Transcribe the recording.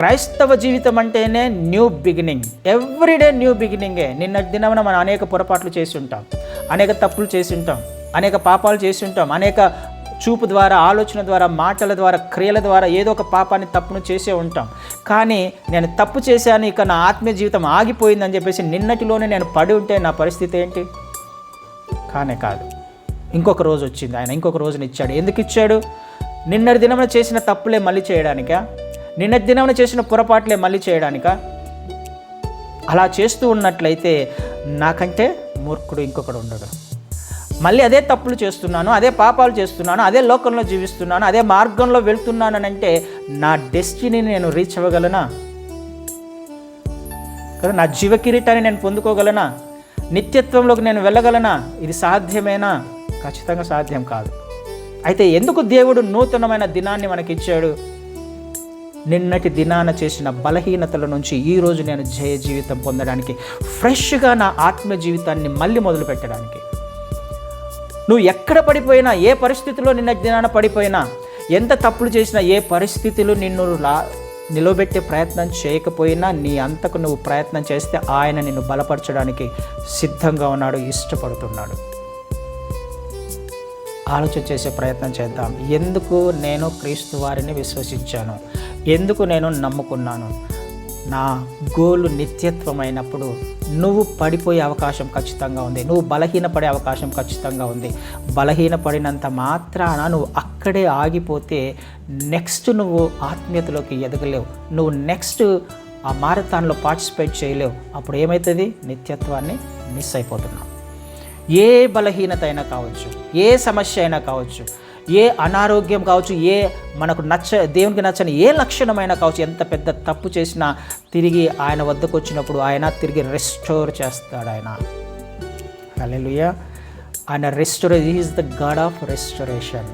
క్రైస్తవ జీవితం అంటేనే న్యూ బిగినింగ్. ఎవ్రీడే న్యూ బిగినింగే. నిన్నటి దినమున మనం అనేక పొరపాట్లు చేసి ఉంటాం, అనేక తప్పులు చేసి ఉంటాం, అనేక పాపాలు చేసి ఉంటాం, అనేక చూపు ద్వారా, ఆలోచన ద్వారా, మాటల ద్వారా, క్రియల ద్వారా ఏదో ఒక పాపాన్ని, తప్పును చేసే ఉంటాం. కానీ నేను తప్పు చేశాను, ఇక నా ఆత్మీయ జీవితం ఆగిపోయిందని చెప్పేసి నిన్నటిలోనే నేను పడి ఉంటే నా పరిస్థితి ఏంటి? కానే కాదు. ఇంకొక రోజు వచ్చింది, ఆయన ఇంకొక రోజుని ఇచ్చాడు. ఎందుకు ఇచ్చాడు? నిన్నటి దినమున చేసిన తప్పులే మళ్ళీ చేయడానికా? నిన్నటి దినమున చేసిన పొరపాట్లే మళ్ళీ చేయడానికా? అలా చేస్తూ ఉన్నట్లయితే నాకంటే మూర్ఖుడు ఇంకొకడు ఉండడు. మళ్ళీ అదే తప్పులు చేస్తున్నాను, అదే పాపాలు చేస్తున్నాను, అదే లోకంలో జీవిస్తున్నాను, అదే మార్గంలో వెళ్తున్నానంటే నా డెస్టినీని నేను రీచ్ అవ్వగలనా? కదా, నా జీవ కిరీటాన్ని నేను పొందుకోగలనా? నిత్యత్వంలోకి నేను వెళ్ళగలనా? ఇది సాధ్యమేనా? ఖచ్చితంగా సాధ్యం కాదు. అయితే ఎందుకు దేవుడు నూతనమైన దినాన్ని మనకిచ్చాడు? నిన్నటి దినాన చేసిన బలహీనతల నుంచి ఈరోజు నేను జయ జీవితం పొందడానికి, ఫ్రెష్గా నా ఆత్మ జీవితాన్ని మళ్ళీ మొదలు పెట్టడానికి. నువ్వు ఎక్కడ పడిపోయినా, ఏ పరిస్థితిలో నిన్నటి దినాన పడిపోయినా, ఎంత తప్పులు చేసినా, ఏ పరిస్థితులు నిన్ను నిలబెట్టే ప్రయత్నం చేయకపోయినా, నీ అంతకు నువ్వు ప్రయత్నం చేస్తే ఆయన నిన్ను బలపరచడానికి సిద్ధంగా ఉన్నాడు, ఇష్టపడుతున్నాడు. ఆలోచన చేసే ప్రయత్నం చేద్దాం. ఎందుకు నేను క్రీస్తు వారిని విశ్వసించాను? ఎందుకు నేను నమ్ముకున్నాను? నా గోలు నిత్యత్వమైనప్పుడు నువ్వు పడిపోయే అవకాశం ఖచ్చితంగా ఉంది. నువ్వు బలహీనపడే అవకాశం ఖచ్చితంగా ఉంది. బలహీనపడినంత మాత్రాన నువ్వు అక్కడే ఆగిపోతే నెక్స్ట్ నువ్వు ఆత్మీయతలోకి ఎదగలేవు. నువ్వు నెక్స్ట్ ఆ మారథాన్లో పార్టిసిపేట్ చేయలేవు. అప్పుడు ఏమవుతుంది? నిత్యత్వాన్ని మిస్ అయిపోతున్నావు. ఏ బలహీనత అయినా కావచ్చు, ఏ సమస్య అయినా కావచ్చు, ఏ అనారోగ్యం కావచ్చు, ఏ మనకు దేవునికి నచ్చని ఏ లక్షణమైనా కావచ్చు, ఎంత పెద్ద తప్పు చేసినా తిరిగి ఆయన వద్దకు వచ్చినప్పుడు ఆయన తిరిగి రెస్టోర్ చేస్తాడు. హల్లెలూయా. ఆయన is the God of restoration.